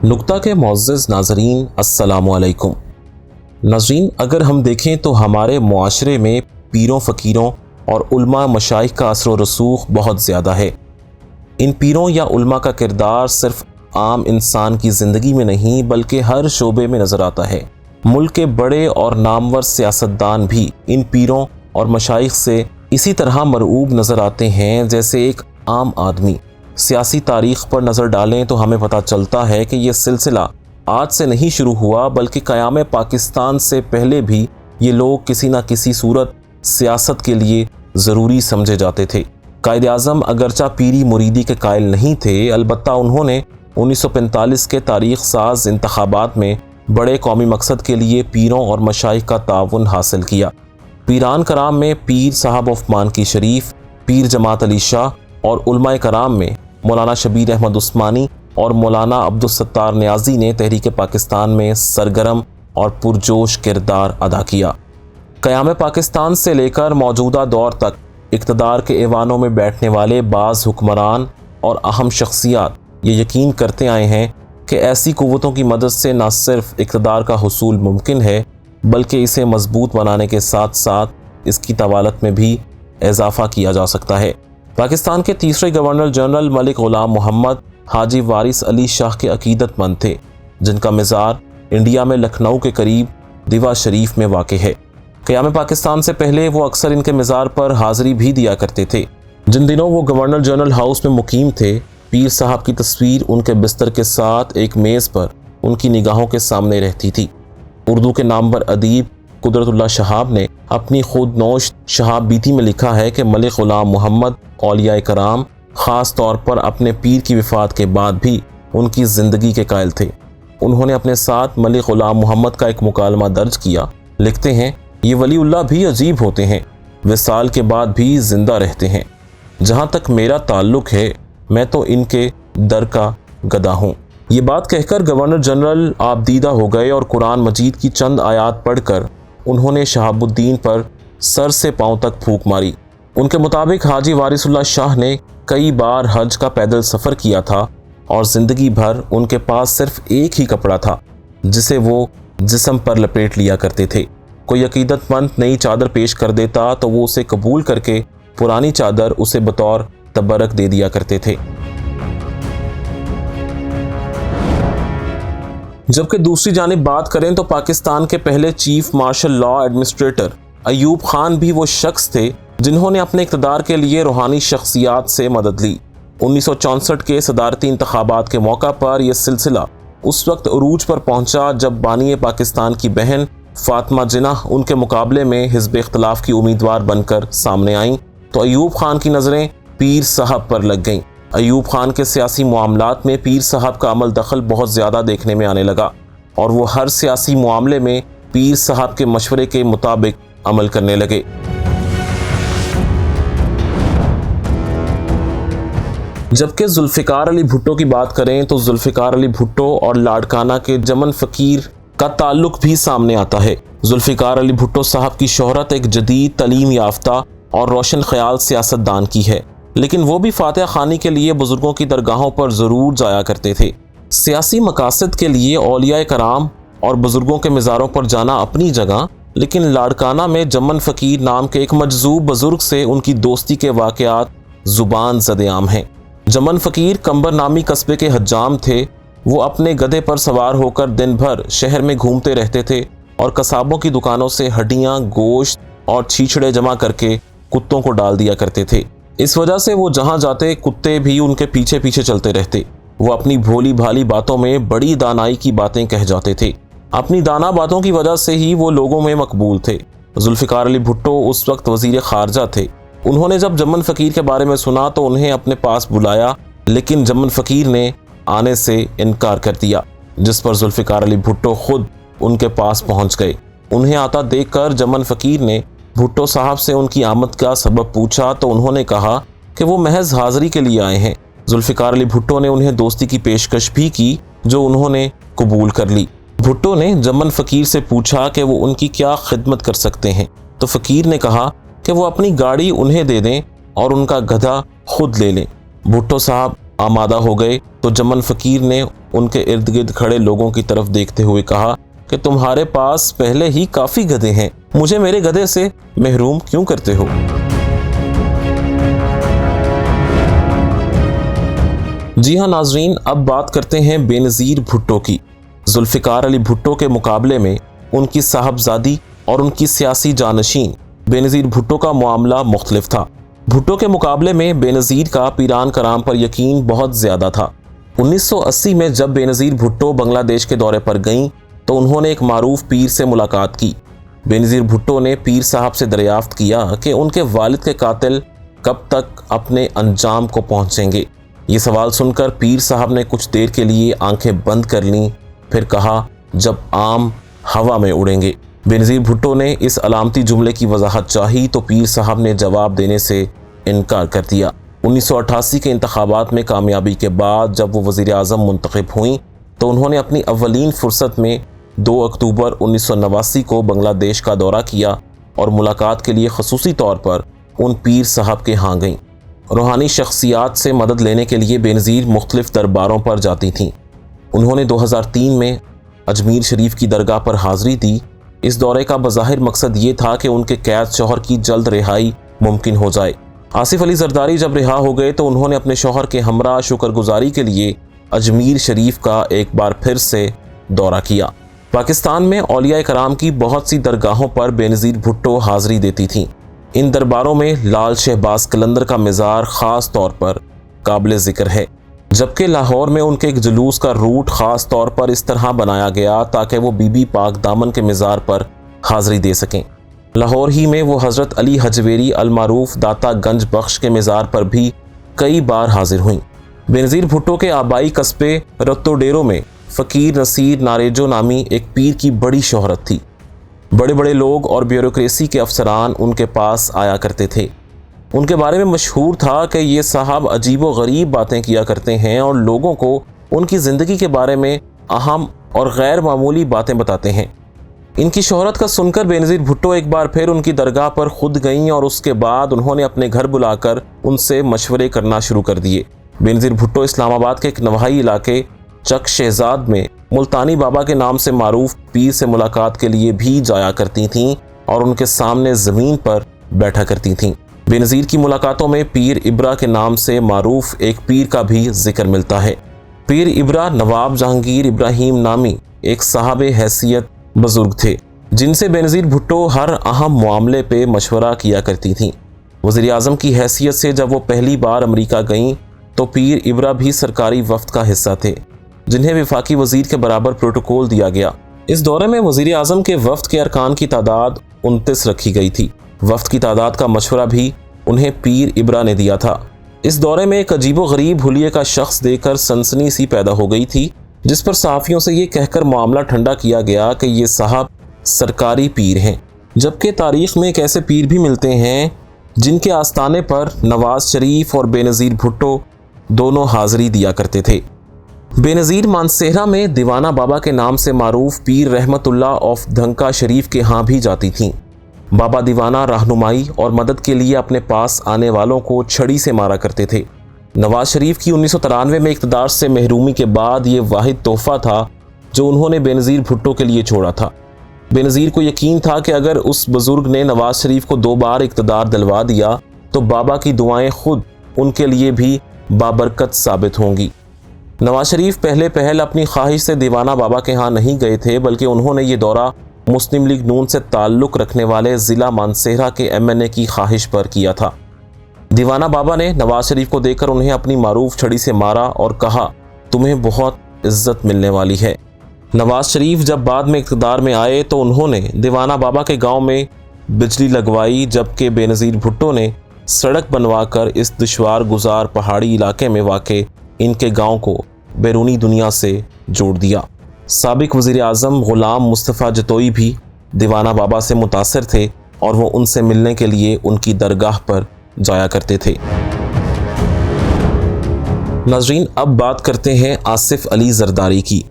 نقطہ کے معزز ناظرین السلام علیکم۔ ناظرین، اگر ہم دیکھیں تو ہمارے معاشرے میں پیروں فقیروں اور علماء مشائخ کا اثر و رسوخ بہت زیادہ ہے۔ ان پیروں یا علماء کا کردار صرف عام انسان کی زندگی میں نہیں بلکہ ہر شعبے میں نظر آتا ہے۔ ملک کے بڑے اور نامور سیاستدان بھی ان پیروں اور مشائخ سے اسی طرح مرعوب نظر آتے ہیں جیسے ایک عام آدمی۔ سیاسی تاریخ پر نظر ڈالیں تو ہمیں پتہ چلتا ہے کہ یہ سلسلہ آج سے نہیں شروع ہوا بلکہ قیام پاکستان سے پہلے بھی یہ لوگ کسی نہ کسی صورت سیاست کے لیے ضروری سمجھے جاتے تھے۔ قائد اعظم اگرچہ پیری مریدی کے قائل نہیں تھے، البتہ انہوں نے 1945 کے تاریخ ساز انتخابات میں بڑے قومی مقصد کے لیے پیروں اور مشائخ کا تعاون حاصل کیا۔ پیران کرام میں پیر صاحب عثمان کی شریف، پیر جماعت علی شاہ اور علماء کرام میں مولانا شبیر احمد عثمانی اور مولانا عبدالستار نیازی نے تحریک پاکستان میں سرگرم اور پرجوش کردار ادا کیا۔ قیام پاکستان سے لے کر موجودہ دور تک اقتدار کے ایوانوں میں بیٹھنے والے بعض حکمران اور اہم شخصیات یہ یقین کرتے آئے ہیں کہ ایسی قوتوں کی مدد سے نہ صرف اقتدار کا حصول ممکن ہے بلکہ اسے مضبوط بنانے کے ساتھ ساتھ اس کی طوالت میں بھی اضافہ کیا جا سکتا ہے۔ پاکستان کے تیسرے گورنر جنرل ملک غلام محمد حاجی وارث علی شاہ کے عقیدت مند تھے، جن کا مزار انڈیا میں لکھنؤ کے قریب دیوا شریف میں واقع ہے۔ قیام پاکستان سے پہلے وہ اکثر ان کے مزار پر حاضری بھی دیا کرتے تھے۔ جن دنوں وہ گورنر جنرل ہاؤس میں مقیم تھے، پیر صاحب کی تصویر ان کے بستر کے ساتھ ایک میز پر ان کی نگاہوں کے سامنے رہتی تھی۔ اردو کے نامور ادیب قدرت اللہ شہاب نے اپنی خود نوشت شہاب بیتی میں لکھا ہے کہ ملک غلام محمد اولیاء کرام خاص طور پر اپنے پیر کی وفات کے بعد بھی ان کی زندگی کے قائل تھے۔ انہوں نے اپنے ساتھ ملک غلام محمد کا ایک مکالمہ درج کیا۔ لکھتے ہیں، یہ ولی اللہ بھی عجیب ہوتے ہیں، وصال کے بعد بھی زندہ رہتے ہیں۔ جہاں تک میرا تعلق ہے میں تو ان کے در کا گدا ہوں۔ یہ بات کہہ کر گورنر جنرل آبدیدہ ہو گئے اور قرآن مجید کی چند آیات پڑھ کر انہوں نے شہاب الدین پر سر سے پاؤں تک پھونک ماری۔ ان کے مطابق حاجی وارث اللہ شاہ نے کئی بار حج کا پیدل سفر کیا تھا اور زندگی بھر ان کے پاس صرف ایک ہی کپڑا تھا جسے وہ جسم پر لپیٹ لیا کرتے تھے۔ کوئی عقیدت مند نئی چادر پیش کر دیتا تو وہ اسے قبول کر کے پرانی چادر اسے بطور تبرک دے دیا کرتے تھے۔ جبکہ دوسری جانب بات کریں تو پاکستان کے پہلے chief martial law administrator Ayub Khan بھی وہ شخص تھے جنہوں نے اپنے اقتدار کے لیے روحانی شخصیات سے مدد لی۔ 1964 کے صدارتی انتخابات کے موقع پر یہ سلسلہ اس وقت عروج پر پہنچا جب بانی پاکستان کی بہن فاطمہ جناح ان کے مقابلے میں حزب اختلاف کی امیدوار بن کر سامنے آئیں تو ایوب خان کی نظریں پیر صاحب پر لگ گئیں۔ ایوب خان کے سیاسی معاملات میں پیر صاحب کا عمل دخل بہت زیادہ دیکھنے میں آنے لگا اور وہ ہر سیاسی معاملے میں پیر صاحب کے مشورے کے مطابق عمل کرنے لگے۔ جبکہ ذوالفقار علی بھٹو کی بات کریں تو ذوالفقار علی بھٹو اور لاڑکانہ کے جمن فقیر کا تعلق بھی سامنے آتا ہے۔ ذوالفقار علی بھٹو صاحب کی شہرت ایک جدید تعلیم یافتہ اور روشن خیال سیاستدان کی ہے، لیکن وہ بھی فاتحہ خوانی کے لیے بزرگوں کی درگاہوں پر ضرور جایا کرتے تھے۔ سیاسی مقاصد کے لیے اولیاء کرام اور بزرگوں کے مزاروں پر جانا اپنی جگہ، لیکن لاڑکانہ میں جمن فقیر نام کے ایک مجذوب بزرگ سے ان کی دوستی کے واقعات زبان زد عام ہیں۔ جمن فقیر کمبر نامی قصبے کے حجام تھے۔ وہ اپنے گدھے پر سوار ہو کر دن بھر شہر میں گھومتے رہتے تھے اور قصابوں کی دکانوں سے ہڈیاں، گوشت اور چھیچڑے جمع کر کے کتوں کو ڈال دیا کرتے تھے۔ اس وجہ سے وہ جہاں جاتے کتے بھی ان کے پیچھے پیچھے چلتے رہتے۔ وہ اپنی بھولی بھالی باتوں میں بڑی دانائی کی باتیں کہہ جاتے تھے۔ اپنی دانا باتوں کی وجہ سے ہی وہ لوگوں میں مقبول تھے۔ ذوالفقار علی بھٹو اس وقت وزیر خارجہ تھے۔ انہوں نے جب جمن فقیر کے بارے میں سنا تو انہیں اپنے پاس بلایا، لیکن جمن فقیر نے آنے سے انکار کر دیا، جس پر ذوالفقار علی بھٹو خود ان کے پاس پہنچ گئے۔ انہیں آتا دیکھ کر جمن فقیر نے بھٹو صاحب سے ان کی آمد کا سبب پوچھا تو انہوں نے کہا کہ وہ محض حاضری کے لیے آئے ہیں۔ ذوالفقار علی بھٹو نے انہیں دوستی کی پیشکش بھی کی جو انہوں نے قبول کر لی۔ بھٹو نے جمن فقیر سے پوچھا کہ وہ ان کی کیا خدمت کر سکتے ہیں تو فقیر نے کہا کہ وہ اپنی گاڑی انہیں دے دیں اور ان کا گدھا خود لے لیں۔ بھٹو صاحب آمادہ ہو گئے تو جمن فقیر نے उन के इर्द गिर्द खड़े लोगों की तरफ देखते हुए कहा कि तुम्हारे पास पहले ही काफी गधे हैं, मुझे मेरे गधे से महरूम क्यों करते हो। जी हाँ नाजरीन, अब बात करते हैं बेनज़ीर भुट्टो की। जुल्फ़िकार अली भुट्टो के मुकाबले में उनकी साहबजादी और उनकी सियासी जानशीन बेनज़ीर भुट्टो का मामला मुख्तलिफ था। भुट्टो के मुकाबले में बेनज़ीर का पीरान कराम पर यकीन बहुत ज़्यादा था। 1980 में जब बेनज़ीर भुट्टो बांग्लादेश के दौरे पर गईं तो उन्होंने एक मारूफ पीर से मुलाकात की। बेनज़ीर भुट्टो ने पीर साहब से दरियाफ्त किया कि उनके वालिद के कातिल कब तक अपने अंजाम को पहुँचेंगे। ये सवाल सुनकर पीर साहब ने कुछ देर के लिए आंखें बंद कर लीं, फिर कहा जब आम हवा में उड़ेंगे। बेनज़ीर भुट्टो ने इस अलामती जुमले की वजाहत चाही तो पीर साहब ने जवाब देने से इनकार कर दिया। 1988 के इंतखाबात में कामयाबी के बाद जब वो वज़ीर आज़म मुंतखब हुई तो उन्होंने अपनी अव्वलीन फुर्सत में 2 अक्टूबर 1989 को बांग्लादेश का दौरा किया और मुलाकात के लिए खसूसी तौर पर उन पीर साहब के यहाँ गईं। रूहानी शख्सियात से मदद लेने के लिए बेनज़ीर मुख्तलिफ दरबारों पर जाती थीं। उन्होंने 2003 में अजमेर शरीफ की दरगाह पर हाज़िरी दी। इस दौरे का बज़ाहिर मकसद ये था कि उनके कैद शौहर की जल्द रिहाई मुमकिन हो जाए। आसिफ अली ज़रदारी जब रिहा हो गए तो उन्होंने अपने शौहर के हमरा शुक्रगुजारी के लिए अजमेर शरीफ का एक बार फिर से दौरा किया। पाकिस्तान में औलिया कराम की बहुत सी दरगाहों पर बेनज़ीर भुट्टो हाज़िरी देती थीं। इन दरबारों में लाल शहबाज कलंदर का मज़ार ख़ास तौर पर काबिल ज़िक्र है, जबकि लाहौर में उनके एक जुलूस का रूट ख़ास तौर पर इस तरह बनाया गया ताकि वो बीबी पाक दामन के मज़ार पर हाज़िरी दे सकें। लाहौर ही में वो हज़रत अली हजवेरी अलमारूफ दाता गंज बख्श के मज़ार पर भी कई बार हाजिर हुईं। बेनज़ीर भुट्टो के आबाई कस्बे रत्तोडेरो में फ़कीर नसीर नारेजो नामी एक पीर की बड़ी शोहरत थी। बड़े बड़े लोग और ब्यूरोक्रेसी के अफसरान उनके पास आया करते थे। उनके बारे में मशहूर था कि ये साहब अजीब व गरीब बातें किया करते हैं और लोगों को उनकी ज़िंदगी के बारे में अहम और गैर मामूली बातें बताते हैं। इनकी शोहरत का सुनकर बेनज़ीर भुट्टो एक बार फिर उनकी दरगाह पर खुद गईं और उसके बाद उन्होंने अपने घर बुलाकर उनसे मशवरे करना शुरू कर दिए। बेनज़ीर भुट्टो इस्लामाबाद के एक नवाही इलाके चक शहजाद में मुल्तानी बाबा के नाम से मारूफ पीर से मुलाकात के लिए भी जाया करती थीं और उनके सामने ज़मीन पर बैठा करती थीं। बेनज़ीर की मुलाकातों में पीर इब्रा के नाम से मारूफ एक पीर का भी जिक्र मिलता है। पीर इब्रा नवाब जहांगीर इब्राहिम नामी एक साहब हैसियत बुजुर्ग थे, जिनसे बेनज़ीर भुट्टो हर अहम मामले पे मशवरा किया करती थीं। वज़ीर आज़म की हैसियत से जब वो पहली बार अमेरिका गईं तो पीर इब्रा भी सरकारी वफ्द का हिस्सा थे, जिन्हें वफाकी वज़ीर के बराबर प्रोटोकॉल दिया गया। इस दौरे में वज़ीर आज़म के वफ्द के अरकान की तादाद 29 रखी गई थी। वफ्द की तादाद का मशवरा भी उन्हें पीर इब्रा ने दिया था। इस दौरे में एक अजीबो गरीब हुलिये का शख्स देकर सनसनी सी पैदा हो गई थी, जिस पर सहाफ़ियों से ये कहकर मामला ठंडा किया गया कि ये साहब सरकारी पीर हैं, जबकि तारीख़ में एक ऐसे पीर भी मिलते हैं जिनके आस्थाने पर नवाज शरीफ और बेनज़ीर भुट्टो दोनों हाज़िरी दिया करते थे। बेनज़ीर मानसेहरा में दीवाना बाबा के नाम से मारूफ पीर रहमतुल्लाह ऑफ धंका शरीफ के यहाँ भी जाती थीं। बाबा दीवाना रहनुमाई और मदद के लिए अपने पास आने वालों को छड़ी से मारा करते थे। नवाज शरीफ की 1993 में इक़्तिदार से महरूमी के बाद ये वाहिद तोहफ़ा था जो उन्होंने बेनज़ीर भुट्टो के लिए छोड़ा था। बेनज़ीर को यकीन था कि अगर उस बुज़ुर्ग ने नवाज शरीफ को 2 बार इक़्तिदार दिलवा दिया तो बाबा की दुआएं खुद उनके लिए भी बाबरकत साबित होंगी। नवाज शरीफ पहले पहल अपनी ख्वाहिश से दीवाना बाबा के यहाँ नहीं गए थे, बल्कि उन्होंने ये दौरा मुस्लिम लीग नून से ताल्लुक़ रखने वाले ज़िला मानसेहरा के MNA की ख्वाहिश पर किया था। दीवाना बाबा ने नवाज शरीफ को देखकर उन्हें अपनी मारूफ छड़ी से मारा और कहा, तुम्हें बहुत इज्जत मिलने वाली है। नवाज शरीफ जब बाद में इक़्तिदार में आए तो उन्होंने दीवाना बाबा के गाँव में बिजली लगवाई, जबकि बेनज़ीर भुट्टो ने सड़क बनवाकर इस दुश्वार गुजार पहाड़ी इलाके में वाक़े इनके गांव को बैरूनी दुनिया से जोड़ दिया। साबिक वज़ीर आज़म ग़ुलाम मुस्तफ़ा जतोई भी दीवाना बाबा से मुतासिर थे और वो उनसे मिलने के लिए उनकी दरगाह पर जाया करते थे। नाज़रीन, अब बात करते हैं आसिफ अली ज़रदारी की।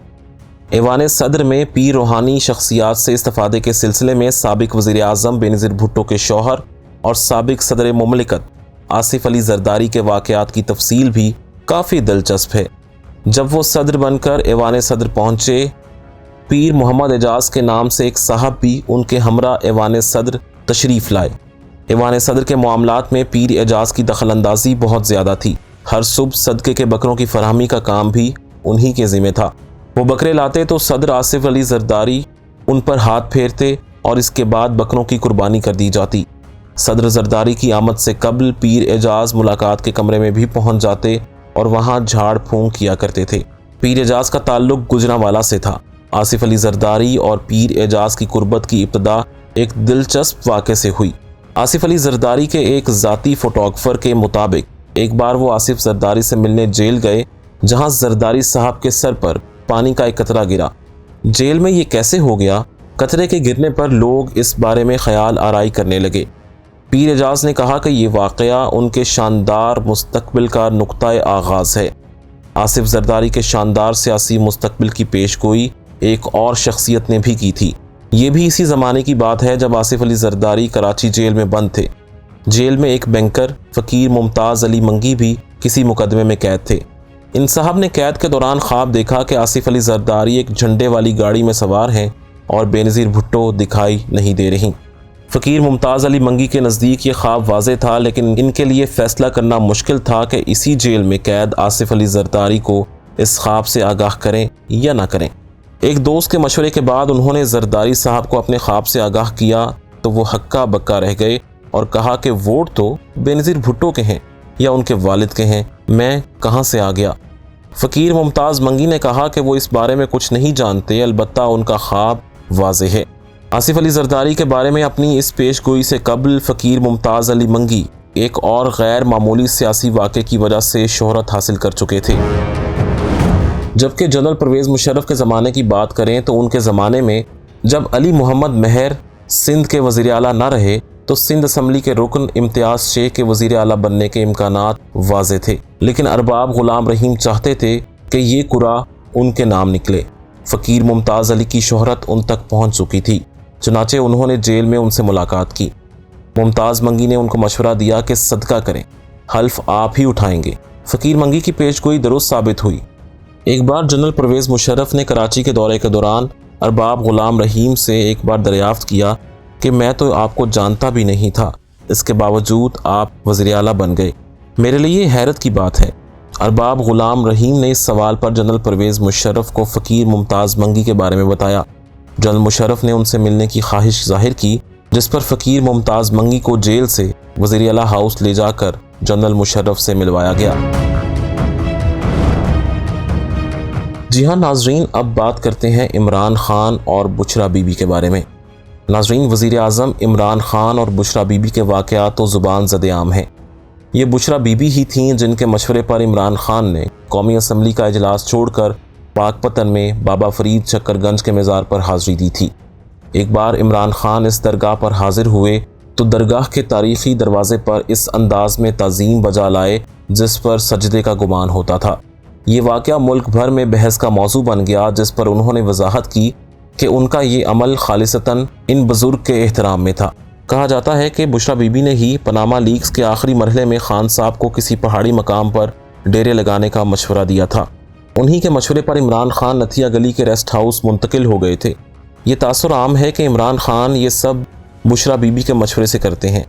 ऐवान सदर में पीर रूहानी शख्सियात से इस्तिफ़ादे के सिलसिले में साबिक वज़ीर आज़म बेनज़ीर भुट्टो के शौहर और साबिक सदर मुमलिकत आसिफ अली ज़रदारी के वाक़यात की तफसील भी काफ़ी दिलचस्प है। जब वो सदर बनकर ऐवान सदर पहुंचे, पीर मोहम्मद एजाज के नाम से एक साहब भी उनके हमरा ऐवान सदर तशरीफ़ लाए। ऐवान सदर के मामलात में पीर एजाज की दखलंदाजी बहुत ज़्यादा थी। हर सुबह सदक़े के बकरों की फराहमी का काम भी उन्हीं के ज़िम्मे था। वो बकरे लाते तो सदर आसिफ अली जरदारी उन पर हाथ फेरते और इसके बाद बकरों की कुर्बानी कर दी जाती। सदर जरदारी की आमद से कबल पीर एजाज मुलाकात के कमरे में भी पहुंच जाते और वहां झाड़ फूंक किया करते थे। पीर एजाज का ताल्लुक गुजरांवाला से था। आसिफ अली जरदारी और पीर एजाज की कुर्बत की इब्तदा एक दिलचस्प वाक़े से हुई। आसिफ अली जरदारी के एक ज़ाती फोटोग्राफर के मुताबिक एक बार वो आसिफ जरदारी से मिलने जेल गए, जहां जरदारी साहब के सर पर पानी का एक कतरा गिरा। जेल में ये कैसे हो गया? कतरे के गिरने पर लोग इस बारे में ख्याल आराई करने लगे। पीर एजाज ने कहा कि ये वाक़या उनके शानदार मुस्तकबिल का नुक्ता आगाज़ है। आसिफ जरदारी के शानदार सियासी मुस्तकबिल की पेशगोई एक और शख्सियत ने भी की थी। ये भी इसी ज़माने की बात है जब आसिफ अली जरदारी कराची जेल में बंद थे। जेल में एक बैंकर फ़कीर मुमताज़ अली मंगी भी किसी मुकदमे में कैद थे। इन साहब ने कैद के दौरान ख्वाब देखा कि आसिफ अली जरदारी एक झंडे वाली गाड़ी में सवार हैं और बेनज़ीर भुट्टो दिखाई नहीं दे रही। फ़कीर मुमताज़ अली मंगी के नज़दीक ये ख्वाब वाज़े था, लेकिन इनके लिए फ़ैसला करना मुश्किल था कि इसी जेल में कैद आसिफ अली जरदारी को इस ख्वाब से आगाह करें या ना करें। एक दोस्त के मशवरे के बाद उन्होंने जरदारी साहब को अपने ख्वाब से आगाह किया तो वो हक्का बक्का रह गए और कहा कि वोट तो बेनज़ीर भुट्टो के हैं या उनके वालिद के हैं, मैं कहाँ से आ गया। फ़कीर मुमताज़ मंगी ने कहा कि वो इस बारे में कुछ नहीं जानते, अलबत्ता उनका ख्वाब वाज़े है। आसिफ अली जरदारी के बारे में अपनी इस पेशगोई से कबल फ़कीर मुमताज़ अली मंगी एक और गैर मामूली सियासी वाक़े की वजह से शोहरत हासिल कर चुके थे। जबकि जनरल परवेज़ मुशर्रफ के ज़माने की बात करें तो उनके ज़माने में जब अली मोहम्मद महर सिंध के वज़ीर आला न रहे तो सिंध असम्बली के रुकन इम्तियाज़ शेख के वज़ीर आला बनने के इम्कानात वाज़े थे, लेकिन अरबाब ग़ुलाम रहीम चाहते थे कि ये कुरा उनके नाम निकले। फ़कीर मुमताज़ अली की शोहरत उन तक पहुँच चुकी थी, चुनाचे उन्होंने जेल में उनसे मुलाकात की। मुमताज़ मंगी ने उनको मशवरा दिया कि सदका करें, हल्फ आप ही उठाएंगे। फ़कीर मंगी की पेशगोई दुरुस्त साबित हुई। एक बार जनरल परवेज़ मुशर्रफ ने कराची के दौरे के दौरान अरबाब ग़ुलाम रहीम से एक बार दरियाफ़्त किया कि मैं तो आपको जानता भी नहीं था, इसके बावजूद आप वज़ीर आला बन गए, मेरे लिए हैरत की बात है। अरबाब ग़ुलाम रहीम ने इस सवाल पर जनरल परवेज़ मुशर्रफ को फ़कीर मुमताज़ मंगी के बारे में बताया। जनरल मुशर्रफ ने उनसे मिलने की ख्वाहिश जाहिर की, जिस पर फ़कीर मुमताज़ मंगी को जेल से वज़ीर आला हाउस ले जाकर जनरल मुशर्रफ से मिलवाया गया। जी हाँ नाजरीन, अब बात करते हैं इमरान खान और बुशरा बीबी के बारे में। नाजरीन, वज़ीर आज़म इमरान खान और बुशरा बीबी के वाक़यात तो ज़ुबान ज़द-ए-आम हैं। ये बुशरा बीबी ही थीं जिनके मशवरे पर इमरान खान ने कौमी असम्बली का इजलास छोड़कर पाकपतन में बाबा फरीद शक्करगंज के मज़ार पर हाज़िरी दी थी। एक बार इमरान खान इस दरगाह पर हाज़िर हुए तो दरगाह के तारीख़ी दरवाज़े पर इस अंदाज में ताज़ीम बजा लाए जिस पर सजदे का गुमान होता था। ये वाक़या मुल्क भर में बहस का मौजू बन गया, जिस पर उन्होंने वजाहत की कि उनका ये अमल खालिसतन इन बुज़ुर्ग के एहतराम में था। कहा जाता है कि बुशरा बीबी ने ही पनामा लीक्स के आखिरी मरहले में खान साहब को किसी पहाड़ी मकाम पर डेरे लगाने का मशवरा दिया था। उन्हीं के मशवरे पर इमरान खान नथिया गली के रेस्ट हाउस मुंतकिल हो गए थे। ये तासुर आम है कि इमरान खान ये सब बुशरा बीबी के मशवरे से करते हैं।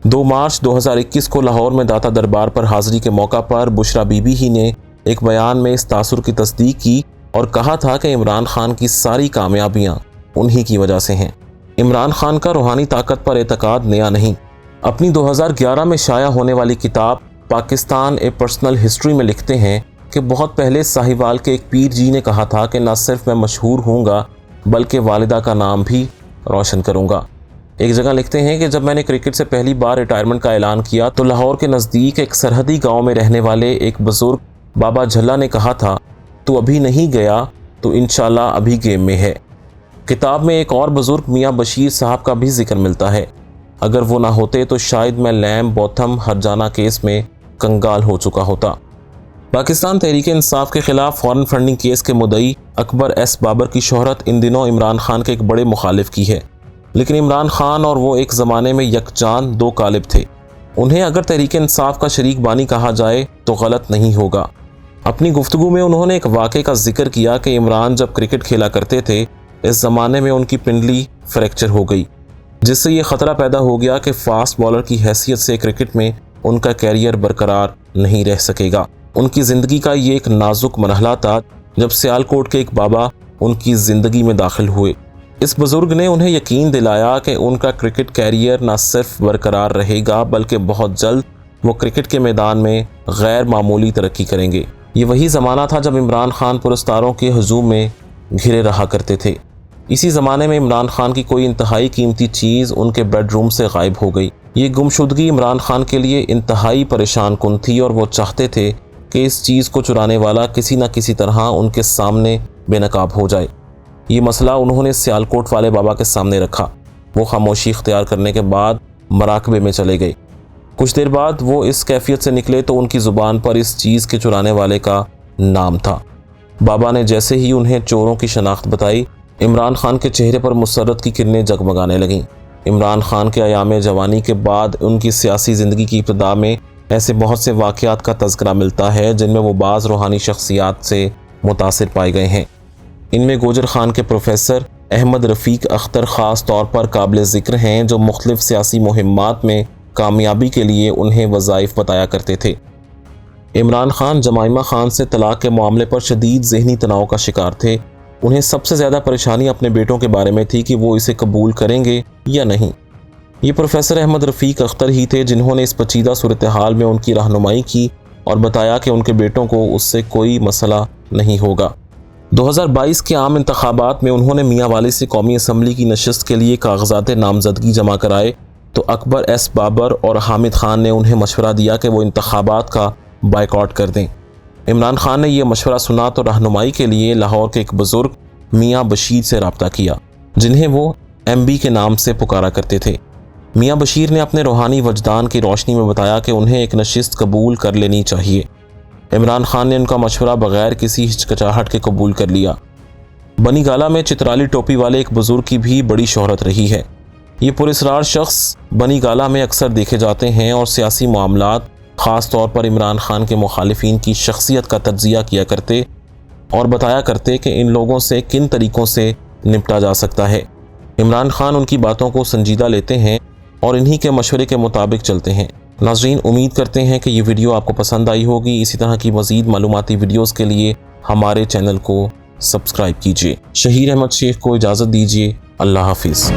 2 मार्च 2021 को लाहौर में दाता दरबार पर हाज़िरी के मौका पर बुशरा बीबी ही ने एक बयान में इस तासुर की तस्दीक की और कहा था कि इमरान खान की सारी कामयाबियां उन्हीं की वजह से हैं। इमरान खान का रूहानी ताकत पर एतकाद नया नहीं। अपनी 2011 में शाया होने वाली किताब पाकिस्तान ए पर्सनल हिस्ट्री में लिखते हैं कि बहुत पहले साहिवाल के एक पीर जी ने कहा था कि न सिर्फ मैं मशहूर हूँगा बल्कि वालिदा का नाम भी रोशन करूँगा। एक जगह लिखते हैं कि जब मैंने क्रिकेट से पहली बार रिटायरमेंट का ऐलान किया तो लाहौर के नज़दीक एक सरहदी गाँव में रहने वाले एक बुज़ुर्ग बाबा झल्ला ने कहा था, तू अभी नहीं गया तो इंशाल्लाह अभी गेम में है। किताब में एक और बुज़ुर्ग मियाँ बशीर साहब का भी जिक्र मिलता है। अगर वो ना होते तो शायद मैं लैम बोथम हरजाना केस में कंगाल हो चुका होता। पाकिस्तान तहरीक इंसाफ के ख़िलाफ़ फॉरेन फंडिंग केस के मुद्दई अकबर एस बाबर की शोहरत इन दिनों इमरान खान के एक बड़े मुखालिफ की है, लेकिन इमरान खान और वो एक ज़माने में यकजान 2 कालिब थे। उन्हें अगर तहरीक इंसाफ का शरीक बानी कहा जाए तो गलत नहीं होगा। اپنی گفتگو میں انہوں نے ایک واقعے کا ذکر کیا کہ عمران جب کرکٹ کھیلا کرتے تھے اس زمانے میں ان کی پنڈلی فریکچر ہو گئی، جس سے یہ خطرہ پیدا ہو گیا کہ فاسٹ بالر کی حیثیت سے کرکٹ میں ان کا کیریئر برقرار نہیں رہ سکے گا۔ ان کی زندگی کا یہ ایک نازک مرحلہ تھا جب سیالکوٹ کے ایک بابا ان کی زندگی میں داخل ہوئے۔ اس بزرگ نے انہیں یقین دلایا کہ ان کا کرکٹ کیریئر نہ صرف برقرار رہے گا بلکہ بہت جلد وہ کرکٹ کے میدان میں غیر معمولی ترقی کریں گے۔ یہ وہی زمانہ تھا جب عمران خان پرستاروں کے ہجوم میں گھرے رہا کرتے تھے۔ اسی زمانے میں عمران خان کی کوئی انتہائی قیمتی چیز ان کے بیڈ روم سے غائب ہو گئی۔ یہ گمشدگی عمران خان کے لیے انتہائی پریشان کن تھی اور وہ چاہتے تھے کہ اس چیز کو چرانے والا کسی نہ کسی طرح ان کے سامنے بے نقاب ہو جائے۔ یہ مسئلہ انہوں نے سیالکوٹ والے بابا کے سامنے رکھا۔ وہ خاموشی اختیار کرنے کے بعد مراقبے میں چلے گئے۔ کچھ دیر بعد وہ اس کیفیت سے نکلے تو ان کی زبان پر اس چیز کے چرانے والے کا نام تھا۔ بابا نے جیسے ہی انہیں چوروں کی شناخت بتائی، عمران خان کے چہرے پر مسرت کی کرنیں جگمگانے لگیں۔ عمران خان کے ایام جوانی کے بعد ان کی سیاسی زندگی کی ابتدا میں ایسے بہت سے واقعات کا تذکرہ ملتا ہے جن میں وہ بعض روحانی شخصیات سے متاثر پائے گئے ہیں۔ ان میں گوجر خان کے پروفیسر احمد رفیق اختر خاص طور پر قابل ذکر ہیں، جو مختلف سیاسی مہمات میں کامیابی کے لیے انہیں وظائف بتایا کرتے تھے۔ عمران خان جمائمہ خان سے طلاق کے معاملے پر شدید ذہنی تناؤ کا شکار تھے۔ انہیں سب سے زیادہ پریشانی اپنے بیٹوں کے بارے میں تھی کہ وہ اسے قبول کریں گے یا نہیں۔ یہ پروفیسر احمد رفیق اختر ہی تھے جنہوں نے اس پیچیدہ صورتحال میں ان کی رہنمائی کی اور بتایا کہ ان کے بیٹوں کو اس سے کوئی مسئلہ نہیں ہوگا۔ 2022 کے عام انتخابات میں انہوں نے میاں والی سے قومی اسمبلی کی نشست کے لیے کاغذات نامزدگی جمع کرائے تو اکبر ایس بابر اور حامد خان نے انہیں مشورہ دیا کہ وہ انتخابات کا بائیکاٹ کر دیں۔ عمران خان نے یہ مشورہ سنا تو رہنمائی کے لیے لاہور کے ایک بزرگ میاں بشیر سے رابطہ کیا، جنہیں وہ ایم بی کے نام سے پکارا کرتے تھے۔ میاں بشیر نے اپنے روحانی وجدان کی روشنی میں بتایا کہ انہیں ایک نشست قبول کر لینی چاہیے۔ عمران خان نے ان کا مشورہ بغیر کسی ہچکچاہٹ کے قبول کر لیا۔ بنی گالہ میں چترالی ٹوپی والے ایک بزرگ کی بھی بڑی شہرت رہی ہے۔ یہ پراسرار شخص بنی گالہ میں اکثر دیکھے جاتے ہیں اور سیاسی معاملات، خاص طور پر عمران خان کے مخالفین کی شخصیت کا تجزیہ کیا کرتے اور بتایا کرتے کہ ان لوگوں سے کن طریقوں سے نپٹا جا سکتا ہے۔ عمران خان ان کی باتوں کو سنجیدہ لیتے ہیں اور انہی کے مشورے کے مطابق چلتے ہیں۔ ناظرین، امید کرتے ہیں کہ یہ ویڈیو آپ کو پسند آئی ہوگی۔ اسی طرح کی مزید معلوماتی ویڈیوز کے لیے ہمارے چینل کو سبسکرائب کیجیے۔ شہیر احمد شیخ کو اجازت دیجیے۔ اللہ حافظ۔